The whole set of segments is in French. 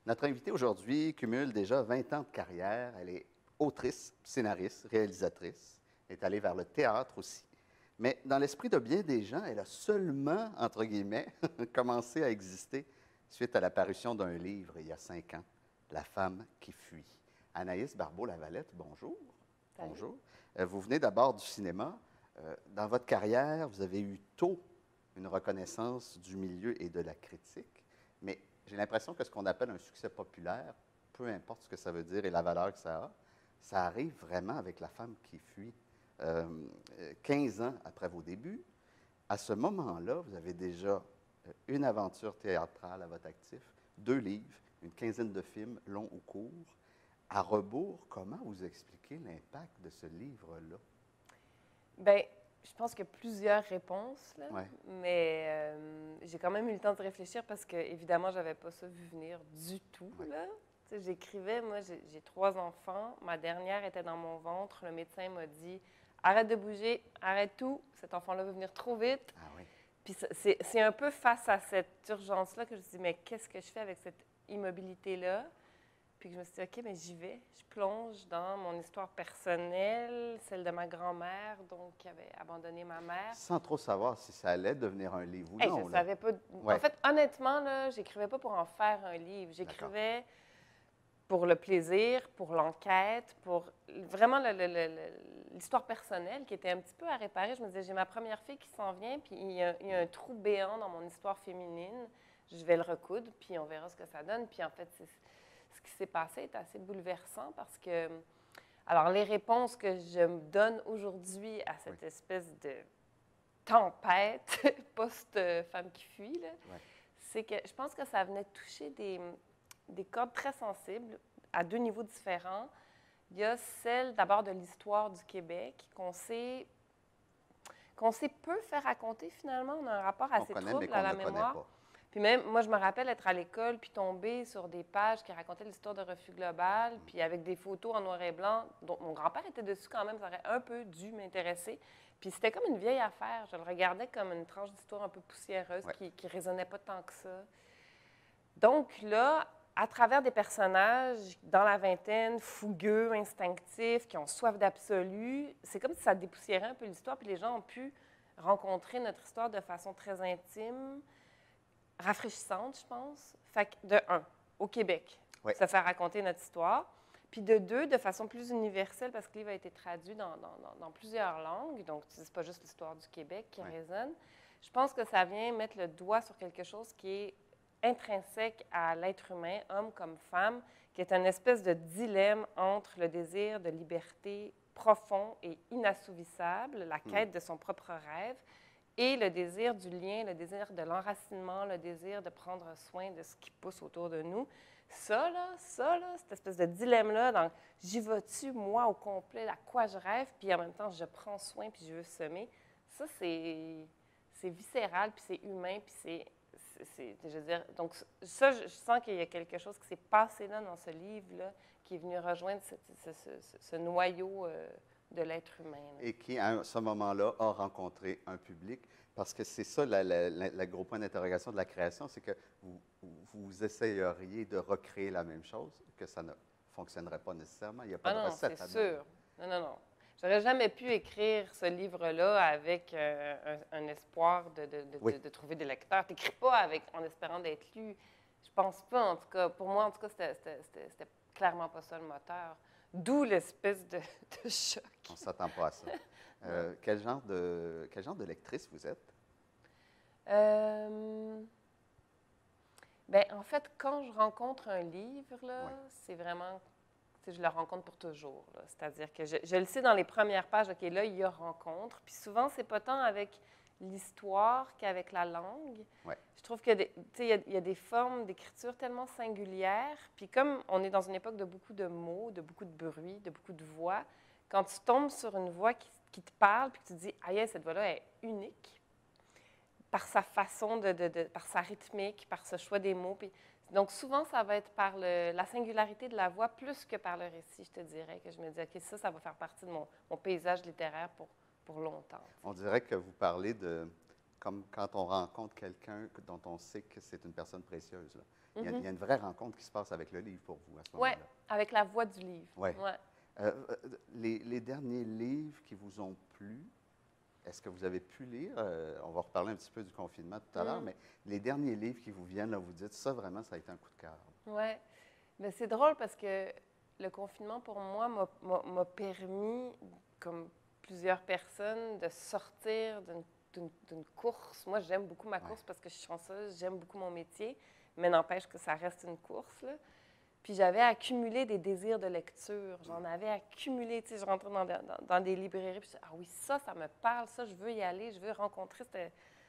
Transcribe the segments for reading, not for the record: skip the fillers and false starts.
Notre invitée aujourd'hui cumule déjà 20 ans de carrière. Elle est autrice, scénariste, réalisatrice. Elle est allée vers le théâtre aussi. Mais dans l'esprit de bien des gens, elle a seulement, entre guillemets, commencé à exister suite à l'apparition d'un livre il y a 5 ans, La femme qui fuit. Anaïs Barbeau-Lavalette, bonjour. Salut. Bonjour. Vous venez d'abord du cinéma. Dans votre carrière, vous avez eu tôt une reconnaissance du milieu et de la critique, mais j'ai l'impression que ce qu'on appelle un succès populaire, peu importe ce que ça veut dire et la valeur que ça arrive vraiment avec La femme qui fuit. 15 ans après vos débuts, à ce moment-là, vous avez déjà une aventure théâtrale à votre actif, 2 livres, une quinzaine de films, longs ou courts. À rebours, comment vous expliquez l'impact de ce livre-là? Bien, je pense qu'il y a plusieurs réponses, là, Ouais. mais j'ai quand même eu le temps de réfléchir parce que, évidemment, je n'avais pas ça vu venir du tout. Ouais. Là. Tu sais, j'écrivais, moi, j'ai 3 enfants. Ma dernière était dans mon ventre. Le médecin m'a dit « Arrête de bouger, arrête tout. Cet enfant-là va venir trop vite. Ah oui. » Puis c'est un peu face à cette urgence-là que je me suis dit « Mais qu'est-ce que je fais avec cette immobilité-là? » Puis que je me suis dit, OK, mais j'y vais. Je plonge dans mon histoire personnelle, celle de ma grand-mère, donc qui avait abandonné ma mère. Sans trop savoir si ça allait devenir un livre ou Hey, non. je ne là. savais pas. Ouais. En fait, honnêtement, je n'écrivais pas pour en faire un livre. J'écrivais pour le plaisir, pour l'enquête, pour vraiment l'histoire personnelle qui était un petit peu à réparer. Je me disais, j'ai ma première fille qui s'en vient, puis il y a un trou béant dans mon histoire féminine. Je vais le recoudre, puis on verra ce que ça donne. Puis en fait, ce qui s'est passé est assez bouleversant parce que, alors, les réponses que je me donne aujourd'hui à cette espèce de tempête post-femme qui fuit, c'est que je pense que ça venait toucher des cordes très sensibles à 2 niveaux différents. Il y a celle d'abord de l'histoire du Québec qu'on sait peu faire raconter finalement. On a un rapport assez trouble à la mémoire. Puis même, moi, je me rappelle être à l'école puis tomber sur des pages qui racontaient l'histoire de Refus Global, puis avec des photos en noir et blanc, dont mon grand-père était dessus quand même, ça aurait un peu dû m'intéresser. Puis c'était comme une vieille affaire. Je le regardais comme une tranche d'histoire un peu poussiéreuse qui ne résonnait pas tant que ça. Donc là, à travers des personnages dans la vingtaine, fougueux, instinctifs, qui ont soif d'absolu, c'est comme si ça dépoussiérait un peu l'histoire, puis les gens ont pu rencontrer notre histoire de façon très intime, rafraîchissante, je pense. Fait que, de 1, au Québec, se faire raconter notre histoire. Puis de 2, de façon plus universelle, parce que le livre a été traduit dans plusieurs langues, donc c'est pas juste l'histoire du Québec qui résonne. Je pense que ça vient mettre le doigt sur quelque chose qui est intrinsèque à l'être humain, homme comme femme, qui est une espèce de dilemme entre le désir de liberté profond et inassouvissable, la quête de son propre rêve, et le désir du lien, le désir de l'enracinement, le désir de prendre soin de ce qui pousse autour de nous. Ça, cette espèce de dilemme-là, dans j'y vas-tu, moi, au complet, à quoi je rêve, puis en même temps, je prends soin, puis je veux semer, ça, c'est viscéral, puis c'est humain, puis je veux dire, donc ça, je sens qu'il y a quelque chose qui s'est passé là, dans ce livre-là, qui est venu rejoindre ce noyau de l'être humain. Là. Et qui, à ce moment-là, a rencontré un public, parce que c'est ça le gros point d'interrogation de la création, c'est que vous essayeriez de recréer la même chose, que ça ne fonctionnerait pas nécessairement. Il n'y a pas de recette. C'est sûr. Non. J'aurais jamais pu écrire ce livre-là avec un espoir de trouver des lecteurs. Tu n'écris pas en espérant d'être lu. Je pense pas, en tout cas. Pour moi, en tout cas, c'était clairement pas ça le moteur. D'où l'espèce de choc. On ne s'attend pas à ça. Quel genre de lectrice vous êtes? Bien, en fait, quand je rencontre un livre, c'est vraiment... Je le rencontre pour toujours. C'est-à-dire que je le sais dans les premières pages, OK, là, il y a rencontre. Puis souvent, c'est pas tant avec l'histoire qu'avec la langue. Je trouve que il y a des formes d'écriture tellement singulières. Puis comme on est dans une époque de beaucoup de mots, de beaucoup de bruit, de beaucoup de voix, quand tu tombes sur une voix qui te parle, puis que tu te dis, aïe, cette voix-là est unique, par sa façon, par sa rythmique, par ce choix des mots. Puis, donc, souvent, ça va être par la singularité de la voix plus que par le récit, je te dirais, que je me dis, OK, ça va faire partie de mon paysage littéraire pour longtemps. On dirait que vous parlez Comme quand on rencontre quelqu'un dont on sait que c'est une personne précieuse. Là. Il y a une vraie rencontre qui se passe avec le livre pour vous à ce Oui, moment-là. avec la voix du livre. Oui. Ouais. Les derniers livres qui vous ont plu, est-ce que vous avez pu lire? On va reparler un petit peu du confinement tout à l'heure, mais les derniers livres qui vous viennent, là, vous dites, ça vraiment, ça a été un coup de cœur. Oui. Mais c'est drôle parce que le confinement, pour moi, m'a permis, comme plusieurs personnes, de sortir d'une course. Moi, j'aime beaucoup ma course parce que je suis chanceuse, j'aime beaucoup mon métier, mais n'empêche que ça reste une course, là. Puis j'avais accumulé des désirs de lecture. J'en avais accumulé. Tu sais, je rentrais dans des librairies, puis je disais, ah oui, ça me parle, ça, je veux y aller, je veux rencontrer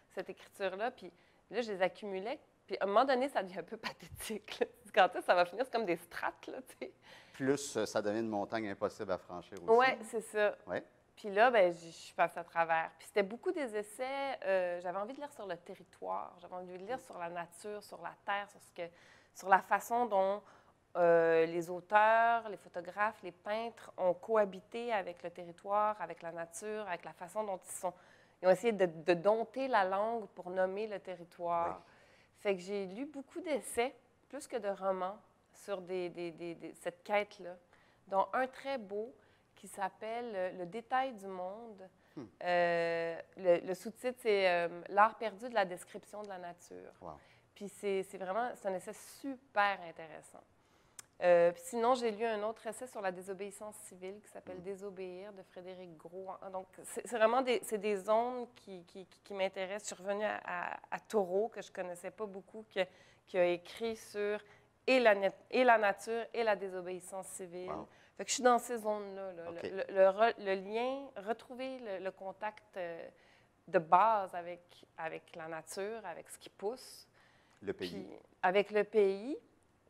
cette écriture-là. Puis là, je les accumulais. Puis à un moment donné, ça devient un peu pathétique, là. Quand ça va finir, c'est comme des strates, là, tu sais. Plus, ça devient une montagne impossible à franchir aussi. Oui, c'est ça. Ouais. Puis là, ben, je suis passée à travers. Puis c'était beaucoup des essais. J'avais envie de lire sur le territoire. J'avais envie de lire sur la nature, sur la terre, sur la façon dont les auteurs, les photographes, les peintres ont cohabité avec le territoire, avec la nature, avec la façon dont ils ont essayé de dompter la langue pour nommer le territoire. Oui. Fait que j'ai lu beaucoup d'essais, plus que de romans, sur cette quête-là, dont un très beau qui s'appelle Le détail du monde. Le sous-titre, c'est L'art perdu de la description de la nature. Wow. Puis c'est un essai super intéressant. Puis sinon, j'ai lu un autre essai sur la désobéissance civile qui s'appelle Désobéir de Frédéric Gros. Donc, c'est vraiment des zones qui m'intéressent. Je suis revenue à Thoreau, que je ne connaissais pas beaucoup, qui a écrit sur et la nature et la désobéissance civile. Wow. Fait que je suis dans ces zones-là. Là. Okay. Le lien, retrouver le contact de base avec la nature, avec ce qui pousse. Le pays. Puis, avec le pays.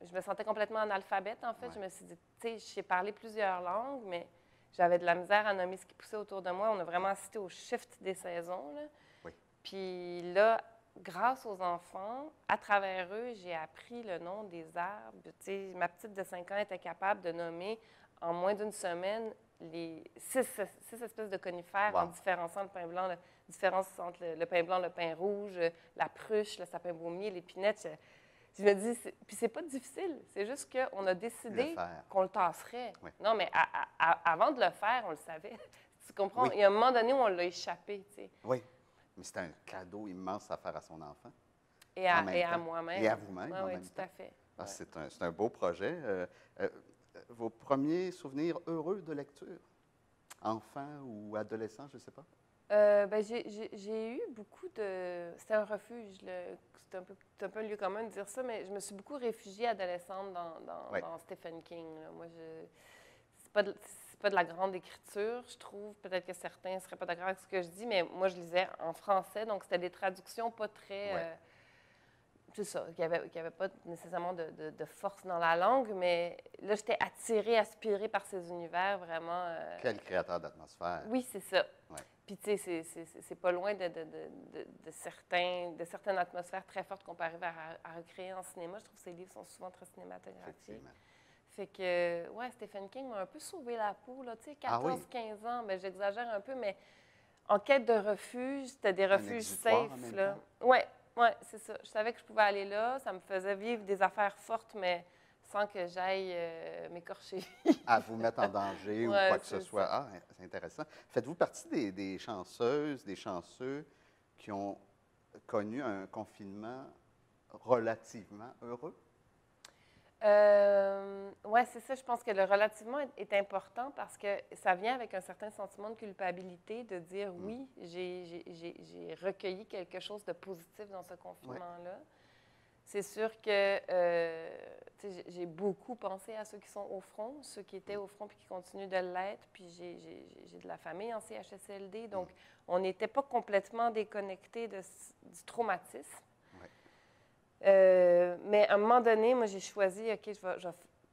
Je me sentais complètement analphabète, en fait. Ouais. Je me suis dit, tu sais, je sais parler plusieurs langues, mais j'avais de la misère à nommer ce qui poussait autour de moi. On a vraiment assisté au shift des saisons, là. Oui. Puis là, grâce aux enfants, à travers eux, j'ai appris le nom des arbres. Tu sais, ma petite de 5 ans était capable de nommer en moins d'une semaine les 6 espèces de conifères, wow, en différenciant le pin blanc, la différence entre le pin blanc, le pin rouge, la pruche, le sapin baumier, l'épinette. Je me dis, puis c'est pas difficile, c'est juste qu'on a décidé qu'on le tasserait. Oui. Non, mais avant de le faire, on le savait. Tu comprends? Oui. Il y a un moment donné où on l'a échappé, tu sais. Oui, mais c'est un cadeau immense à faire à son enfant. Et à moi-même. Et à vous-même, en oui, même tout temps. À fait. Ah, ouais. C'est un beau projet. Vos premiers souvenirs heureux de lecture, enfant ou adolescent, je ne sais pas? Ben, j'ai eu beaucoup de... C'était un refuge, c'est un peu un lieu commun de dire ça, mais je me suis beaucoup réfugiée adolescente dans Stephen King. Là. Moi, c'est pas de la grande écriture, je trouve. Peut-être que certains ne seraient pas d'accord avec ce que je dis, mais moi, je lisais en français, donc c'était des traductions pas très... c'est ça, qu'il n'y avait pas nécessairement de force dans la langue, mais là, j'étais attirée, aspirée par ces univers vraiment... Quel créateur d'atmosphère. Oui, c'est ça. Ouais. Puis, tu sais, c'est pas loin de certaines atmosphères très fortes qu'on peut arriver à recréer en cinéma. Je trouve que ces livres sont souvent très cinématographiques. Fait que, ouais, Stephen King m'a un peu sauvé la peau, là. Tu sais, 14-15 ans, ben, j'exagère un peu, mais en quête de refuge, c'était des refuges safe, là. Ouais, c'est ça. Je savais que je pouvais aller là. Ça me faisait vivre des affaires fortes, mais sans que j'aille m'écorcher. À vous mettre en danger ou quoi que ce soit. Ah, c'est intéressant. Faites-vous partie des chanceuses, des chanceux qui ont connu un confinement relativement heureux? Oui, c'est ça. Je pense que le relativement est important parce que ça vient avec un certain sentiment de culpabilité de dire oui, j'ai recueilli quelque chose de positif dans ce confinement-là. Ouais. C'est sûr que j'ai beaucoup pensé à ceux qui sont au front, ceux qui étaient au front puis qui continuent de l'être. Puis j'ai de la famille en CHSLD, donc on n'était pas complètement déconnectés du traumatisme. Ouais. Mais à un moment donné, moi, j'ai choisi, OK,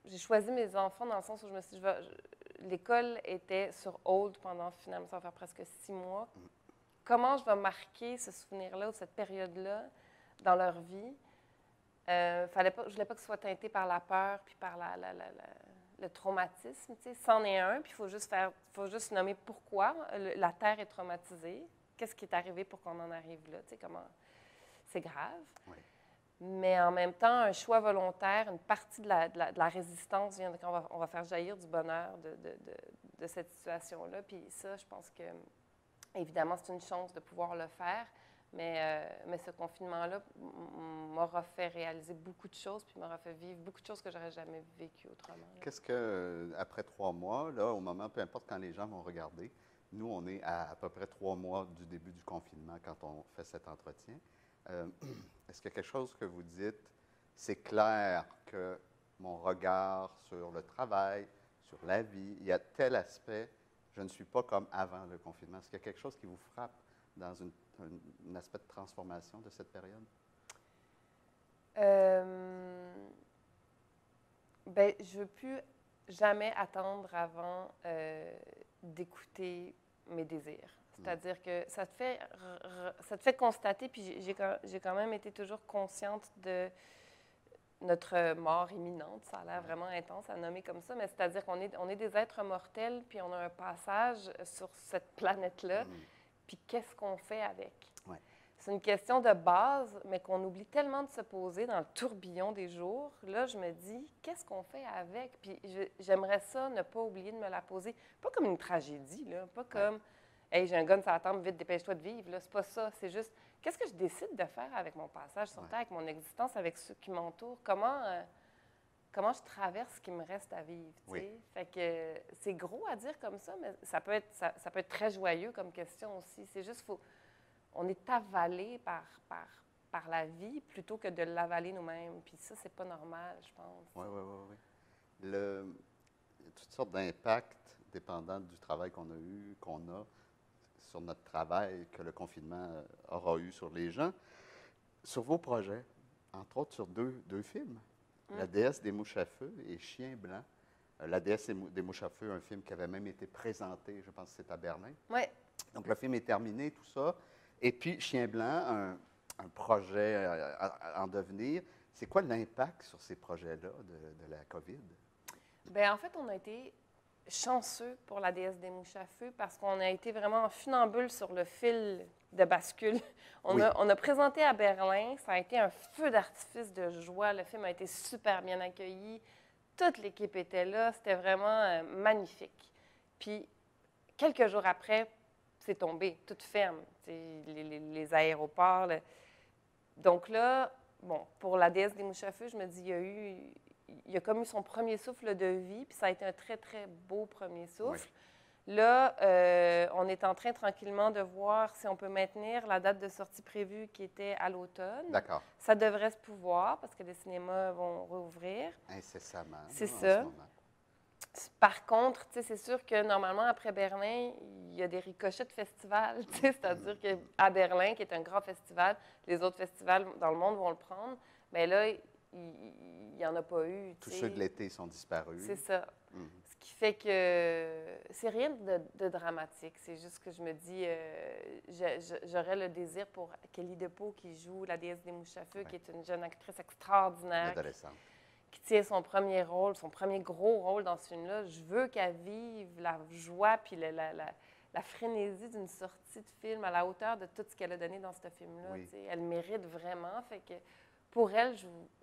j'ai choisi mes enfants dans le sens où je me suis dit, l'école était sur hold pendant, finalement, ça va faire presque 6 mois. Comment je vais marquer ce souvenir-là ou cette période-là dans leur vie? Je ne voulais pas que ce soit teinté par la peur puis par le traumatisme. C'en est un, puis il faut juste nommer pourquoi la Terre est traumatisée. qu'est-ce qui est arrivé pour qu'on en arrive là, tu sais, comment c'est grave. Oui. Mais en même temps, un choix volontaire, une partie de la résistance vient on va faire jaillir du bonheur de cette situation-là. Puis ça, je pense que, évidemment, c'est une chance de pouvoir le faire. Mais ce confinement-là m'aura fait réaliser beaucoup de choses, puis m'aura fait vivre beaucoup de choses que j'aurais jamais vécues autrement. Qu'est-ce que, après 3 mois, là, au moment, peu importe quand les gens vont regarder, nous, on est à peu près 3 mois du début du confinement quand on fait cet entretien. Est-ce qu'il y a quelque chose que vous dites, c'est clair que mon regard sur le travail, sur la vie, il y a tel aspect, je ne suis pas comme avant le confinement. Est-ce qu'il y a quelque chose qui vous frappe dans un aspect de transformation de cette période? Bien, je ne veux plus jamais attendre avant d'écouter mes désirs. C'est-à-dire que ça te fait constater, puis j'ai quand même été toujours consciente de notre mort imminente. Ça a l'air vraiment intense à nommer comme ça, mais c'est-à-dire qu'on est des êtres mortels, puis on a un passage sur cette planète-là, puis qu'est-ce qu'on fait avec? Ouais. C'est une question de base, mais qu'on oublie tellement de se poser dans le tourbillon des jours. Là, je me dis, qu'est-ce qu'on fait avec? Puis j'aimerais ça, ne pas oublier de me la poser. Pas comme une tragédie, là, pas comme... Hey, j'ai un gun sur la tempe, vite, dépêche-toi de vivre. Là, c'est pas ça. C'est juste, qu'est-ce que je décide de faire avec mon passage sur Terre, avec mon existence, avec ceux qui m'entourent? Comment je traverse ce qui me reste à vivre? Oui. Fait que c'est gros à dire comme ça, mais ça peut être très joyeux comme question aussi. C'est juste, on est avalé par la vie plutôt que de l'avaler nous-mêmes. Puis ça, c'est pas normal, je pense. Oui. Il y a toutes sortes d'impacts dépendant du travail qu'on a sur notre travail, que le confinement aura eu sur les gens. Sur vos projets, entre autres sur deux films, La déesse des mouches à feu et Chien blanc. La déesse des mouches à feu, un film qui avait même été présenté, je pense que c'est à Berlin. Oui. Donc le film est terminé, tout ça. Et puis Chien blanc, un projet en devenir. C'est quoi l'impact sur ces projets-là de la COVID? Bien, en fait, on a été chanceux pour la déesse des mouches à feu parce qu'on a été vraiment en funambule sur le fil de bascule. On a présenté à Berlin, ça a été un feu d'artifice de joie. Le film a été super bien accueilli. Toute l'équipe était là. C'était vraiment magnifique. Puis, quelques jours après, c'est tombé. Tout ferme. Les aéroports. Donc là, bon, pour la déesse des mouches à feu, je me dis, il a comme eu son premier souffle de vie, puis ça a été un très, très beau premier souffle. Oui. Là, on est en train tranquillement de voir si on peut maintenir la date de sortie prévue qui était à l'automne. D'accord. Ça devrait se pouvoir parce que les cinémas vont rouvrir. Incessamment. C'est ça. Par contre, c'est sûr que normalement, après Berlin, il y a des ricochets de festivals. C'est-à-dire qu'à Berlin, qui est un grand festival, les autres festivals dans le monde vont le prendre. Mais là, il n'y en a pas eu. Tous ceux de l'été sont disparus. C'est ça. Ce qui fait que c'est rien de dramatique. C'est juste que je me dis, j'aurais le désir pour Kelly DePoe qui joue la déesse des mouches à feu, qui est une jeune actrice extraordinaire. Adolescente. Qui tient son premier rôle, son premier gros rôle dans ce film-là. Je veux qu'elle vive la joie puis la frénésie d'une sortie de film à la hauteur de tout ce qu'elle a donné dans ce film-là. Oui. Elle mérite vraiment. Fait que pour elle,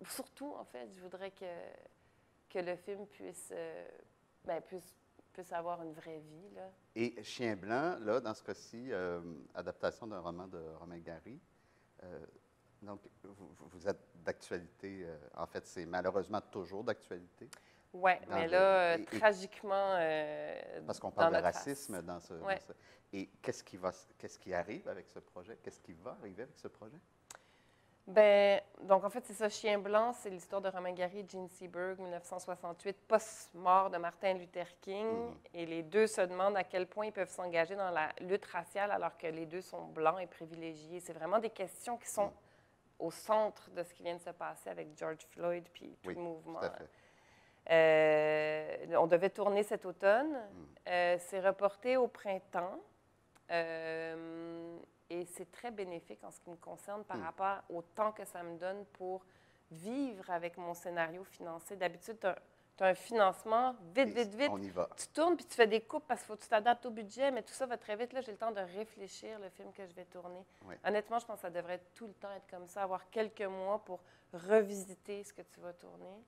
surtout, en fait, je voudrais que le film puisse avoir une vraie vie. Là. Et Chien blanc, là, dans ce cas-ci, adaptation d'un roman de Romain Gary. Donc, vous êtes d'actualité. En fait, c'est malheureusement toujours d'actualité. Oui, mais là, tragiquement. Parce qu'on parle de racisme dans ce. Et qu'est-ce qui arrive avec ce projet? Qu'est-ce qui va arriver avec ce projet? Bien, donc en fait, c'est ça. Chien blanc, c'est l'histoire de Romain Gary et Gene Seberg, 1968, post-mort de Martin Luther King. Et les deux se demandent à quel point ils peuvent s'engager dans la lutte raciale alors que les deux sont blancs et privilégiés. C'est vraiment des questions qui sont au centre de ce qui vient de se passer avec George Floyd puis tout le mouvement. Tout à fait. On devait tourner cet automne. C'est reporté au printemps. Et c'est très bénéfique en ce qui me concerne par rapport au temps que ça me donne pour vivre avec mon scénario financé. D'habitude, tu as un financement, vite, Et vite, vite. on y va. Tu tournes puis tu fais des coupes parce qu'il faut que tu t'adaptes au budget, mais tout ça va très vite. Là, j'ai le temps de réfléchir le film que je vais tourner. Oui. Honnêtement, je pense que ça devrait tout le temps être comme ça, avoir quelques mois pour revisiter ce que tu vas tourner.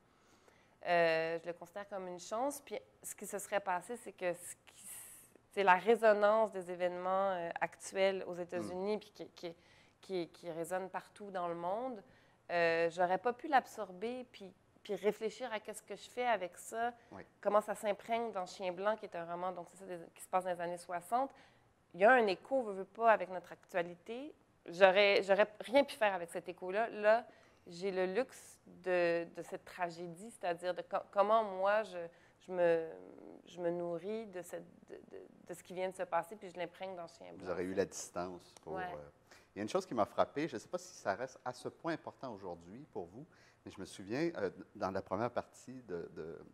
Je le considère comme une chance. Puis ce qui se serait passé, c'est que c'est la résonance des événements actuels aux États-Unis puis qui résonnent partout dans le monde. J'aurais pas pu l'absorber puis réfléchir à qu'est-ce que je fais avec ça, Oui. comment ça s'imprègne dans Chien blanc, qui est un roman, donc c'est ça, qui se passe dans les années 60. Il y a un écho, veut pas, avec notre actualité. J'aurais rien pu faire avec cet écho-là. Là, j'ai le luxe de cette tragédie, c'est-à-dire de comment moi, je me nourris de ce qui vient de se passer, puis je l'imprègne dans Chien blanc. Vous aurez eu la distance pour... Ouais. Il y a une chose qui m'a frappé, je ne sais pas si ça reste à ce point important aujourd'hui pour vous, mais je me souviens, dans la première partie,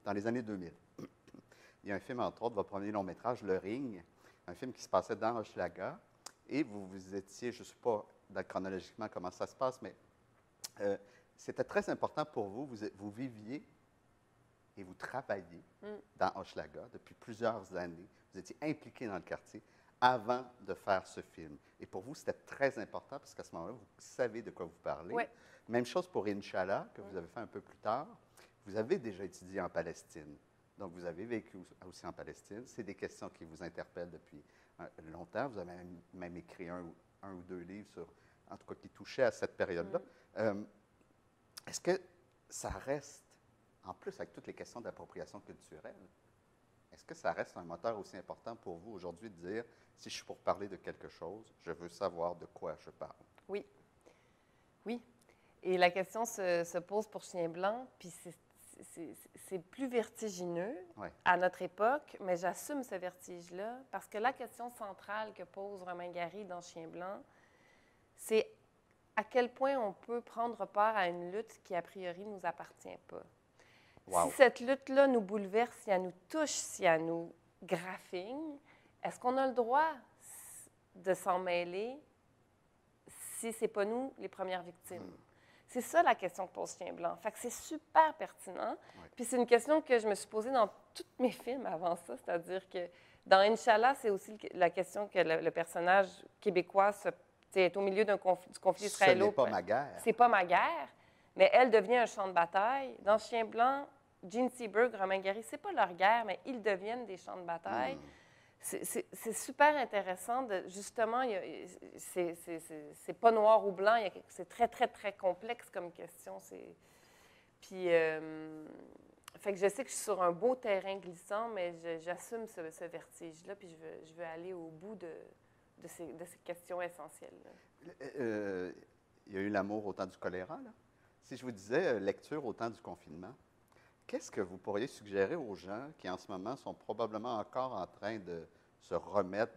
dans les années 2000, il y a un film, entre autres, votre premier long-métrage, Le Ring, un film qui se passait dans Hochelaga, et vous étiez, je ne sais pas chronologiquement comment ça se passe, mais c'était très important pour vous, vous viviez et vous travailliez dans Hochelaga depuis plusieurs années, vous étiez impliqué dans le quartier avant de faire ce film. Et pour vous, c'était très important parce qu'à ce moment-là, vous savez de quoi vous parlez. Oui. Même chose pour Inch'Allah, que vous avez fait un peu plus tard. Vous avez déjà étudié en Palestine. Donc, vous avez vécu aussi en Palestine. C'est des questions qui vous interpellent depuis longtemps. Vous avez même écrit un ou deux livres, en tout cas, qui touchaient à cette période-là. Est-ce que ça reste, en plus avec toutes les questions d'appropriation culturelle, est-ce que ça reste un moteur aussi important pour vous aujourd'hui de dire, si je suis pour parler de quelque chose, je veux savoir de quoi je parle? Oui. Oui. Et la question se pose pour Chien blanc, puis c'est plus vertigineux à notre époque, mais j'assume ce vertige-là parce que la question centrale que pose Romain Gary dans Chien blanc, c'est à quel point on peut prendre part à une lutte qui, a priori, ne nous appartient pas. Wow. Si cette lutte-là nous bouleverse, si elle nous touche, si elle nous graffigne, est-ce qu'on a le droit de s'en mêler si ce n'est pas nous les premières victimes? C'est ça la question que pose Chien blanc. Fait que c'est super pertinent. Oui. Puis c'est une question que je me suis posée dans tous mes films avant ça, c'est-à-dire que dans Inch'Allah, c'est aussi la question que le personnage québécois est au milieu du conflit israélo. Ce n'est pas ma guerre. C'est pas ma guerre. Mais elle devient un champ de bataille. Dans Chien blanc, Gene Seberg, Romain Gary, c'est pas leur guerre, mais ils deviennent des champs de bataille. C'est super intéressant. Justement, c'est pas noir ou blanc. C'est très, très, très complexe comme question. Puis, fait que je sais que je suis sur un beau terrain glissant, mais j'assume ce vertige-là, puis je veux aller au bout de ces questions essentielles. Il y a eu l'amour au temps du choléra, là. Si je vous disais lecture au temps du confinement, qu'est-ce que vous pourriez suggérer aux gens qui, en ce moment, sont probablement encore en train de se remettre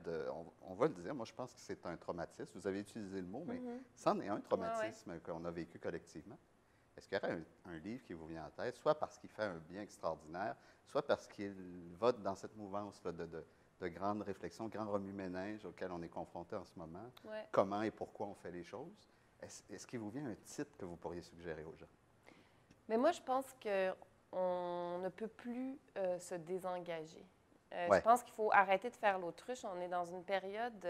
on va le dire, moi, je pense que c'est un traumatisme. Vous avez utilisé le mot, mais c'en est un traumatisme qu'on a vécu collectivement. Est-ce qu'il y aurait un livre qui vous vient en tête, soit parce qu'il fait un bien extraordinaire, soit parce qu'il va dans cette mouvance-là de grandes réflexions, grands remue-ménage auxquels on est confronté en ce moment? Comment et pourquoi on fait les choses? Est-ce qu'il vous vient un titre que vous pourriez suggérer aux gens? Mais moi, je pense qu'on ne peut plus se désengager. Je pense qu'il faut arrêter de faire l'autruche. On est dans une période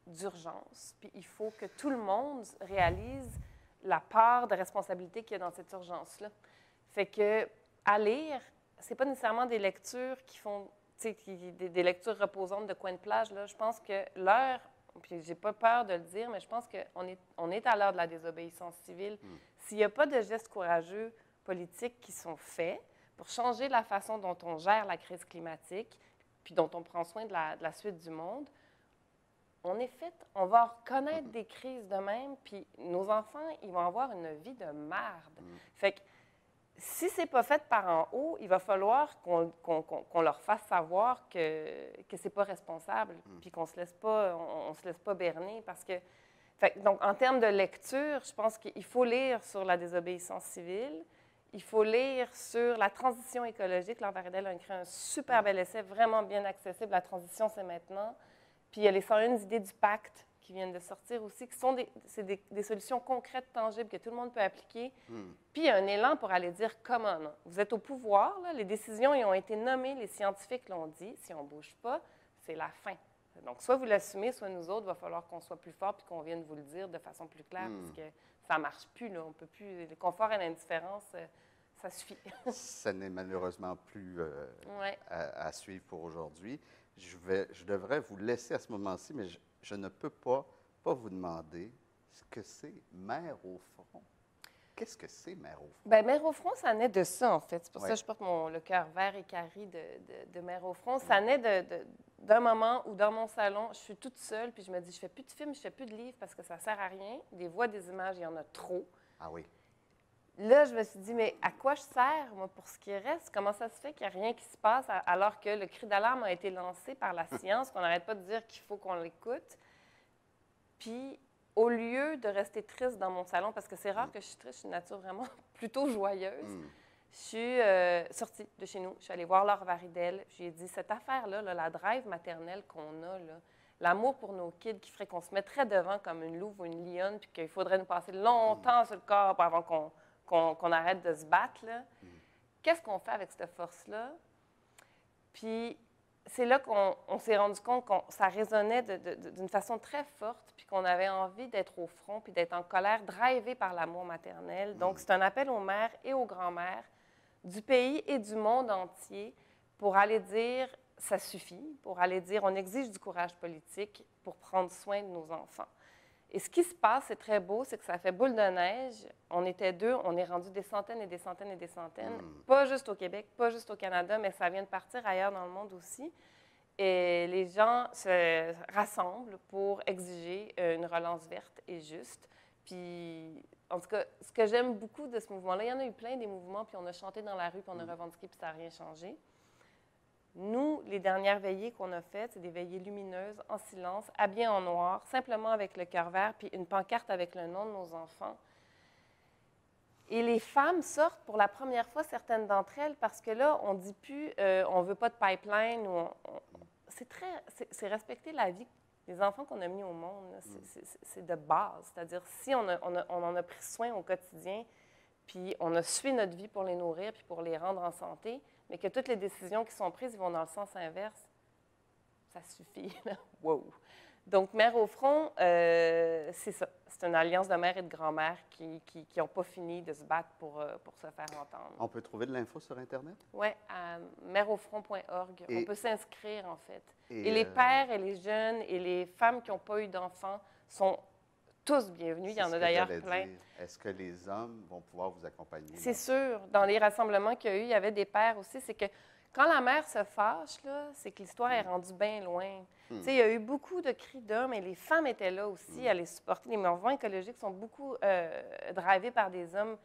d'urgence. Puis il faut que tout le monde réalise la part de responsabilité qu'il y a dans cette urgence-là. Fait que à lire, c'est pas nécessairement des lectures qui font, des lectures reposantes de coin de plage. Là. Je pense que l'heure, puis j'ai pas peur de le dire, mais je pense qu'on est à l'heure de la désobéissance civile. S'il n'y a pas de gestes courageux politiques qui sont faits pour changer la façon dont on gère la crise climatique, puis dont on prend soin de la suite du monde, on va reconnaître des crises de même, puis nos enfants, ils vont avoir une vie de merde. Fait que si c'est pas fait par en haut, il va falloir qu'on leur fasse savoir que c'est pas responsable, puis qu'on se laisse pas berner, parce que donc en termes de lecture, je pense qu'il faut lire sur la désobéissance civile. Il faut lire sur la transition écologique. Laure Varedel a écrit un super bel essai, vraiment bien accessible. La transition, c'est maintenant. Puis il y a les 101 idées du pacte qui viennent de sortir aussi, qui sont des solutions concrètes, tangibles, que tout le monde peut appliquer. Puis il y a un élan pour aller dire, comment non? Vous êtes au pouvoir, là, les décisions y ont été nommées, les scientifiques l'ont dit, si on ne bouge pas, c'est la fin. Donc, soit vous l'assumez, soit nous autres, il va falloir qu'on soit plus fort puis qu'on vienne vous le dire de façon plus claire, parce que ça ne marche plus, là, on peut plus. Le confort et l'indifférence, ça suffit. Ce n'est malheureusement plus Ouais. à suivre pour aujourd'hui. Je devrais vous laisser à ce moment-ci, mais je ne peux pas vous demander ce que c'est Mère au front. Qu'est-ce que c'est Mère au front? Bien, Mère au front, ça naît de ça, en fait. C'est pour ça Ouais. que je porte le cœur vert et carré de Mère au front. Ça naît d'un moment où, dans mon salon, je suis toute seule, puis je me dis, je fais plus de films, je fais plus de livres parce que ça ne sert à rien. Des voix, des images, il y en a trop. Ah oui. Là, je me suis dit, mais à quoi je sers, moi, pour ce qui reste? Comment ça se fait qu'il n'y a rien qui se passe alors que le cri d'alarme a été lancé par la science, qu'on n'arrête pas de dire qu'il faut qu'on l'écoute? Puis, au lieu de rester triste dans mon salon, parce que c'est rare que je suis triste, je suis de nature vraiment plutôt joyeuse, je suis sortie de chez nous, je suis allée voir Laure Varidel, je lui ai dit, cette affaire-là, là, la drive maternelle qu'on a, là, l'amour pour nos kids qui ferait qu'on se mettrait devant comme une louve ou une lionne, puis qu'il faudrait nous passer longtemps sur le corps avant qu'on arrête de se battre, là. Qu'est-ce qu'on fait avec cette force-là? Puis c'est là qu'on s'est rendu compte que ça résonnait d'une façon très forte, puis qu'on avait envie d'être au front, puis d'être en colère, drivé par l'amour maternel. Donc, c'est un appel aux mères et aux grands-mères du pays et du monde entier pour aller dire « ça suffit », pour aller dire « on exige du courage politique pour prendre soin de nos enfants ». Et ce qui se passe, c'est très beau, c'est que ça fait boule de neige. On était deux, on est rendu des centaines et des centaines et des centaines, pas juste au Québec, pas juste au Canada, mais ça vient de partir ailleurs dans le monde aussi. Et les gens se rassemblent pour exiger une relance verte et juste. Puis, en tout cas, ce que j'aime beaucoup de ce mouvement-là, il y en a eu plein des mouvements, puis on a chanté dans la rue, puis on a revendiqué, puis ça n'a rien changé. Nous, les dernières veillées qu'on a faites, c'est des veillées lumineuses, en silence, habillées en noir, simplement avec le cœur vert, puis une pancarte avec le nom de nos enfants. Et les femmes sortent pour la première fois, certaines d'entre elles, parce que là, on ne dit plus on ne veut pas de pipeline. C'est respecter la vie des enfants qu'on a mis au monde. C'est de base. C'est-à-dire, si on en a pris soin au quotidien, puis on a suivi notre vie pour les nourrir, puis pour les rendre en santé, mais que toutes les décisions qui sont prises vont dans le sens inverse, ça suffit. Là. Wow! Donc, Mère au front, c'est ça. C'est une alliance de mères et de grand-mères qui n'ont pas fini de se battre pour se faire entendre. On peut trouver de l'info sur Internet? Oui, à mèreaufront.org. On peut s'inscrire, en fait. Et les pères et les jeunes et les femmes qui n'ont pas eu d'enfants sont tous bienvenus. Il y en a d'ailleurs plein. Est-ce que les hommes vont pouvoir vous accompagner? C'est sûr. Dans les rassemblements qu'il y a eu, il y avait des pères aussi. C'est que quand la mère se fâche, là, c'est que l'histoire est rendue bien loin. Tu sais, il y a eu beaucoup de cris d'hommes et les femmes étaient là aussi à les supporter. Les mouvements écologiques sont beaucoup drivés par des hommes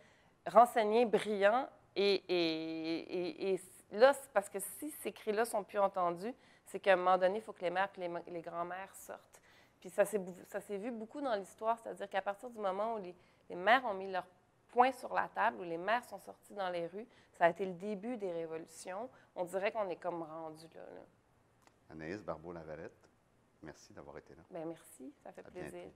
renseignés, brillants. Et là, c'est parce que si ces cris-là ne sont plus entendus, c'est qu'à un moment donné, il faut que les mères et les grands-mères sortent. Puis ça s'est vu beaucoup dans l'histoire, c'est-à-dire qu'à partir du moment où les mères ont mis leur point sur la table, où les mères sont sorties dans les rues, ça a été le début des révolutions. On dirait qu'on est comme rendu là. Anaïs Barbeau-Lavalette, merci d'avoir été là. Bien, merci, ça fait plaisir. Bientôt.